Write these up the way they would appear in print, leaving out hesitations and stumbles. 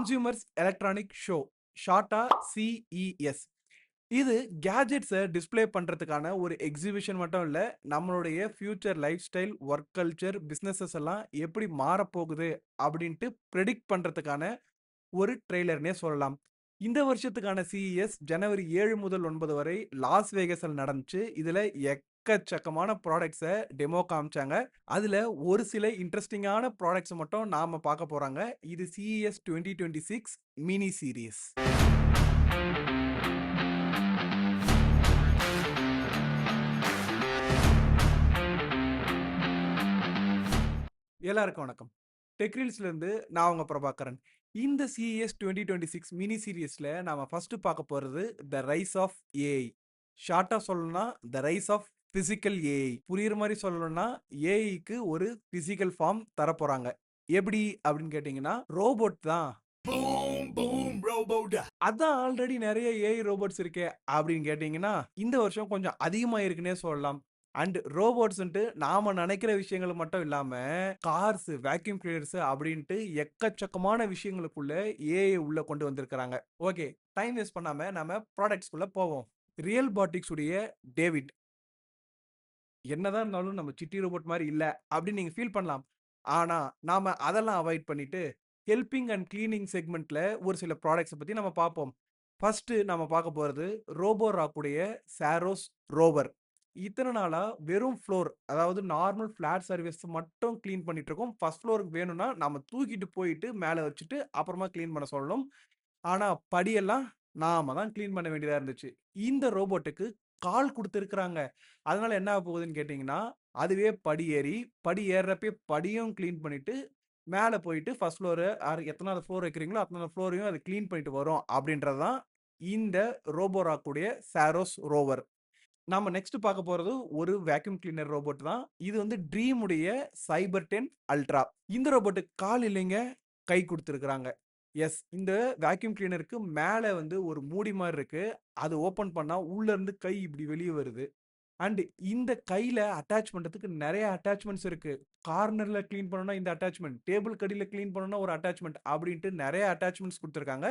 Consumers electronic show, ஷார்ட்டா CES. இது கேஜெட்ஸை display பண்ணுறதுக்கான ஒரு எக்ஸிபிஷன் மட்டும் இல்லை, நம்மளுடைய future life style, work culture, businesses எல்லாம் எப்படி மாறப்போகுது அப்படின்ட்டு ப்ரெடிக்ட் பண்ணுறதுக்கான ஒரு ட்ரெய்லர்னே சொல்லலாம். இந்த வருஷத்துக்கான CES ஜனவரி 7 முதல் 9 வரை லாஸ் வேகஸில் நடந்துச்சு. இதில் எக்கச்சக்கமான ப்ராடக்ட்ஸை டெமோ காமிச்சாங்க. அதில் ஒரு சில இன்ட்ரெஸ்டிங்கான ப்ராடக்ட்ஸை மட்டும் நாம் பார்க்க போகிறாங்க. இது CES 2026 மினி சீரீஸ். எல்லாருக்கும் வணக்கம். டெக்ரீல்ஸ்லேருந்து நான் உங்கள் பிரபாகரன். இந்த CES 2026 மினி சீரீஸில் நாம் ஃபஸ்ட்டு பார்க்க போகிறது த ரைஸ் ஆஃப் ஏஐ. ஷார்ட்டாக சொல்லணும்னா the rise of physical AI. புரியுற மாதிரி சொல்லணும்னா ஏஐக்கு ஒரு ஃபிசிக்கல் ஃபார்ம் தரப்போகிறாங்க. எப்படி அப்படின்னு கேட்டிங்கன்னா ரோபோட் தான். அதான் ஆல்ரெடி நிறைய ஏஐ ரோபோட்ஸ் இருக்கே அப்படின்னு கேட்டிங்கன்னா இந்த வருஷம் கொஞ்சம் அதிகமாக இருக்குன்னே சொல்லலாம். அண்ட் ரோபோட்ஸ்ன்ட்டு நாம நினைக்கிற விஷயங்கள் மட்டும் இல்லாம கார்ஸ், வேக்யூம் கிளீனர்ஸ் அப்படின்ட்டு எக்கச்சக்கமான விஷயங்களுக்குள்ள ஏஐ உள்ள கொண்டு வந்திருக்கிறாங்க. ஓகே, டைம் வேஸ்ட் பண்ணாம நம்ம ப்ராடக்ட்ஸ்குள்ள போவோம். ரியல் பாட்டிக்ஸ் உடைய டேவிட் என்னதான் இருந்தாலும் நம்ம சிட்டி ரோபோட் மாதிரி இல்ல அப்படின்னு நீங்க ஃபீல் பண்ணலாம். ஆனா நாம அதெல்லாம் அவாய்ட் பண்ணிட்டு ஹெல்பிங் அண்ட் கிளீனிங் செக்மெண்ட்ல ஒரு சில ப்ராடக்ட்ஸை பத்தி நம்ம பார்ப்போம். ஃபர்ஸ்ட் நம்ம பார்க்க போறது ரோபோ ராக்குடைய சாரோஸ் ரோவர். இத்தனை நாளா வெறும் ஃப்ளோர், அதாவது நார்மல் ஃபிளாட் சர்வீஸ் மட்டும் க்ளீன் பண்ணிட்டு இருக்கோம். ஃபர்ஸ்ட் ஃப்ளோருக்கு வேணும்னா நம்ம தூக்கிட்டு போயிட்டு மேலே வச்சுட்டு அப்புறமா க்ளீன் பண்ண சொல்லணும். ஆனால் படியெல்லாம் நாம தான் க்ளீன் பண்ண வேண்டியதாக இருந்துச்சு. இந்த ரோபோட்டுக்கு கால் கொடுத்துருக்குறாங்க. அதனால என்ன ஆக போகுதுன்னு கேட்டிங்கன்னா அதுவே படி ஏறி படி ஏறுறப்பே படியும் க்ளீன் பண்ணிட்டு மேலே போயிட்டு ஃபர்ஸ்ட் ஃப்ளோரு எத்தனாவது ஃப்ளோர் வைக்கிறீங்களோ அத்தனாவது ஃப்ளோரையும் அது க்ளீன் பண்ணிட்டு வரும். அப்படின்றது தான் இந்த ரோபோராக்குடைய சாரோஸ் ரோவர். நாம நெக்ஸ்ட் பார்க்க போறது ஒரு வேக்யூம் கிளீனர் ரோபோட் தான். இது வந்து ட்ரீம் உடைய சைபர் 10 அல்ட்ரா. இந்த ரோபோட்டுக்கு கால் இல்லைங்க, கை கொடுத்துருக்குறாங்க. எஸ், இந்த வேக்யூம் கிளீனருக்கு மேலே வந்து ஒரு மூடி மாதிரி இருக்கு. அது ஓப்பன் பண்ணா உள்ள இருந்து கை இப்படி வெளியே வருது. அண்ட் இந்த கையில அட்டாச் பண்றதுக்கு நிறைய அட்டாச்மெண்ட்ஸ் இருக்கு. கார்னர்ல க்ளீன் பண்ணணும்னா இந்த அட்டாச்மெண்ட், டேபிள் கடியில க்ளீன் பண்ணணும்னா ஒரு அட்டாச்மெண்ட் அப்படின்ட்டு நிறைய அட்டாச்மெண்ட்ஸ் கொடுத்துருக்காங்க.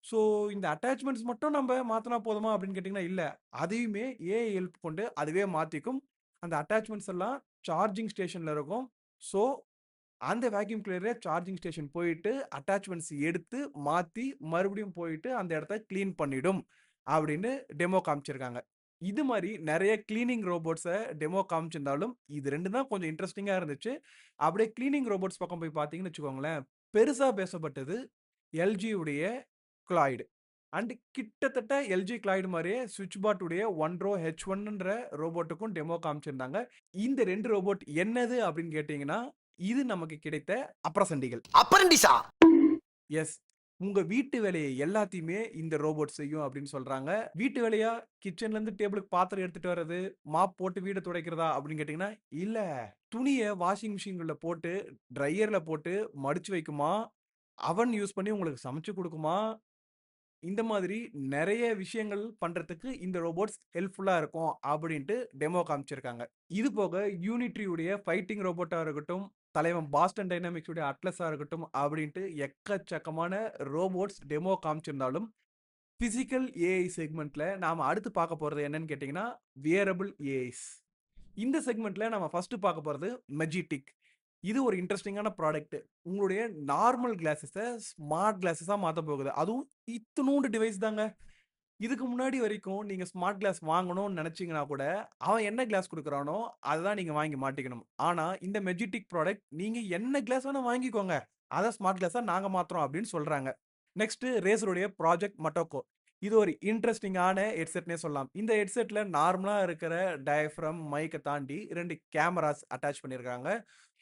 ஸோ இந்த அட்டாச்மெண்ட்ஸ் மட்டும் நம்ம மாற்றினா போதுமா அப்படின்னு கேட்டிங்கன்னா இல்லை, அதையுமே ஏஐ ஹெல்ப் கொண்டு அதுவே மாற்றிக்கும். அந்த அட்டாச்மெண்ட்ஸ் எல்லாம் சார்ஜிங் ஸ்டேஷனில் இருக்கும். ஸோ அந்த வேக்யூம் கிளியரே சார்ஜிங் ஸ்டேஷன் போயிட்டு அட்டாச்மெண்ட்ஸ் எடுத்து மாற்றி மறுபடியும் போயிட்டு அந்த இடத்த க்ளீன் பண்ணிடும் அப்படின்னு டெமோ காமிச்சிருக்காங்க. இது மாதிரி நிறைய கிளீனிங் ரோபோட்ஸை டெமோ காமிச்சிருந்தாலும் இது ரெண்டு தான் கொஞ்சம் இன்ட்ரெஸ்டிங்காக இருந்துச்சு. அப்படியே கிளீனிங் ரோபோட்ஸ் பக்கம் போய் பார்த்தீங்கன்னு வச்சுக்கோங்களேன், பெருசாக பேசப்பட்டது எல்ஜி உடைய கிளாய்டு. அண்ட் கிட்டத்தட்ட எல்ஜி கிளாய்டு மாதிரியே சுவிட்ச் பாட் உடைய ஒன்ரோ H1ன்ற ரோபோட்டுக்கும் டெமோ காமிச்சிருந்தாங்க. இந்த ரெண்டு ரோபோட் என்னது அப்படின்னு கேட்டீங்கன்னா இது நமக்கு கிடைத்த அப்ரண்டிஸா. எஸ், உங்க வீட்டு வேலையை எல்லாத்தையுமே இந்த ரோபோட் செய்யும் அப்படின்னு சொல்றாங்க. வீட்டு வேலையா கிச்சன்ல இருந்து டேபிளுக்கு பாத்திரம் எடுத்துட்டு வர்றது, மாப் போட்டு வீடை துடைக்கிறதா அப்படின்னு கேட்டீங்கன்னா இல்ல, துணியை வாஷிங் மிஷின்ல போட்டு ட்ரையர்ல போட்டு மடிச்சு வைக்குமா, அவன் யூஸ் பண்ணி உங்களுக்கு சமைச்சு கொடுக்குமா, இந்த மாதிரி நிறைய விஷயங்கள் பண்றதுக்கு இந்த ரோபோட்ஸ் ஹெல்ப்ஃபுல்லா இருக்கும் அப்படின்ட்டு டெமோ காமிச்சிருக்காங்க. இது போக யூனிட்ரி உடைய ஃபைட்டிங் ரோபோட்டா இருக்கட்டும், தலைவன் பாஸ்டன் டைனாமிக்ஸ் உடைய அட்லஸா இருக்கட்டும் அப்படின்ட்டு எக்கச்சக்கமான ரோபோட்ஸ் டெமோ காமிச்சிருந்தாலும் பிசிக்கல் ஏஐ செக்மெண்ட்ல நாம அடுத்து பார்க்க போறது என்னன்னு கேட்டீங்கன்னா வியரபிள் ஏஐஸ். இந்த செக்மெண்ட்ல நம்ம ஃபர்ஸ்ட் பார்க்க போறது மெஜிட்டிக். இது ஒரு இன்ட்ரெஸ்டிங்கான ப்ராடக்ட். உங்களுடைய நார்மல் கிளாஸஸை ஸ்மார்ட் கிளாஸஸா மாற்ற போகுது. அதுவும் இத்தினூண்டு டிவைஸ் தாங்க. இதுக்கு முன்னாடி வரைக்கும் நீங்க ஸ்மார்ட் கிளாஸ் வாங்கணும்னு நினைச்சீங்கன்னா கூட அவன் என்ன கிளாஸ் கொடுக்குறானோ அதுதான் நீங்க வாங்கி மாட்டிக்கணும். ஆனா இந்த மெஜிட்டிக் ப்ராடக்ட் நீங்க என்ன கிளாஸ் வேணா வாங்கிக்கோங்க, அதை ஸ்மார்ட் கிளாஸா நாங்க மாத்துறோம் அப்படின்னு சொல்றாங்க. நெக்ஸ்ட் ரேசருடைய ப்ராஜெக்ட் மட்டோக்கோ. இது ஒரு இன்ட்ரெஸ்டிங்கான ஹெட்செட்னே சொல்லலாம். இந்த ஹெட்செட்ல நார்மலா இருக்கிற டயஃப்ரம் மைக்கை தாண்டி 2 கேமராஸ் அட்டாச் பண்ணியிருக்காங்க.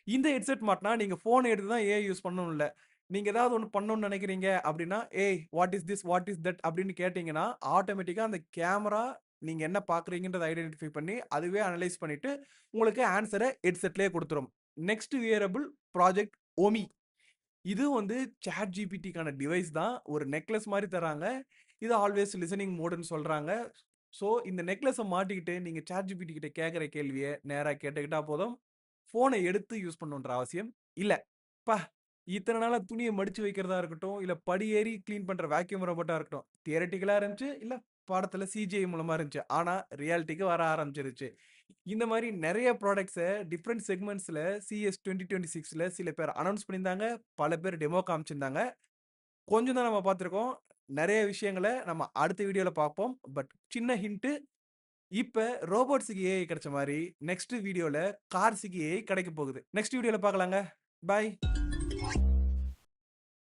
இந்த ஹெட்செட் மாட்டினா நீங்க போன் எடுத்து தான் ஏஐ யூஸ் பண்ணணும் இல்லை. நீங்க ஏதாவது ஒன்று பண்ணணும்னு நினைக்கிறீங்க அப்படின்னா ஏய் what is this what is that அப்படின்னு கேட்டீங்கன்னா ஆட்டோமேட்டிக்கா அந்த கேமரா நீங்க என்ன பாக்குறீங்கன்றதை ஐடென்டிஃபை பண்ணி அதுவே அனலைஸ் பண்ணிட்டு உங்களுக்கு ஆன்சரை ஹெட்செட்லேயே கொடுத்துரும். நெக்ஸ்ட் வியரபிள் ப்ராஜெக்ட் ஓமி. இது வந்து சாட் ஜிபிடிக்கான டிவைஸ் தான். ஒரு நெக்லஸ் மாதிரி தராங்க. இது ஆல்வேஸ் லிசனிங் மோடுன்னு சொல்றாங்க. ஸோ இந்த நெக்லஸை மாட்டிக்கிட்டு நீங்க சாட் ஜிபிடி கிட்ட கேட்குற கேள்வியை நேராக கேட்டுக்கிட்டா போதும். ஃபோனை எடுத்து யூஸ் பண்ணணுன்ற அவசியம் இல்லை. பா, இத்தன நாளா துணிய மடிச்சு வைக்கிறதா இருக்கட்டும், இல்ல படி ஏறி கிளீன் பண்ற வேக்யூம் ரோபோட்டா இருக்கட்டும். தியரட்டிக்கலா இருந்துச்சு, இல்ல படத்துல சிஜிஐ மூலமா இருந்துச்சு. ஆனா ரியாலிட்டிக்கு வர ஆரம்பிச்சிருச்சு. இந்த மாரி நெறைய ப்ராடக்ட்ஸ டிஃபரெண்ட் செக்மென்ட்ஸ்ல சிஎஸ் 2026ல சில பேர் அனவுன்ஸ் பண்ணியிருந்தாங்க. பல பேர் டெமோ காமிச்சிருந்தாங்க. கொஞ்சம் தான் நம்ம பார்த்திருக்கோம். நெறைய விஷயங்கள நம்ம அடுத்த வீடியோல பார்ப்போம். பட் சின்ன ஹிண்ட் இப்ப ரோபோட்ஸ்க்கு ஏஐ கிடைச்ச மாரி, நெக்ஸ்ட் வீடியோல கார்ஸ்க்கு ஏஐ கிடைக்க போகுது. நெக்ஸ்ட் வீடியோல பார்க்கலாங்க. பாய்.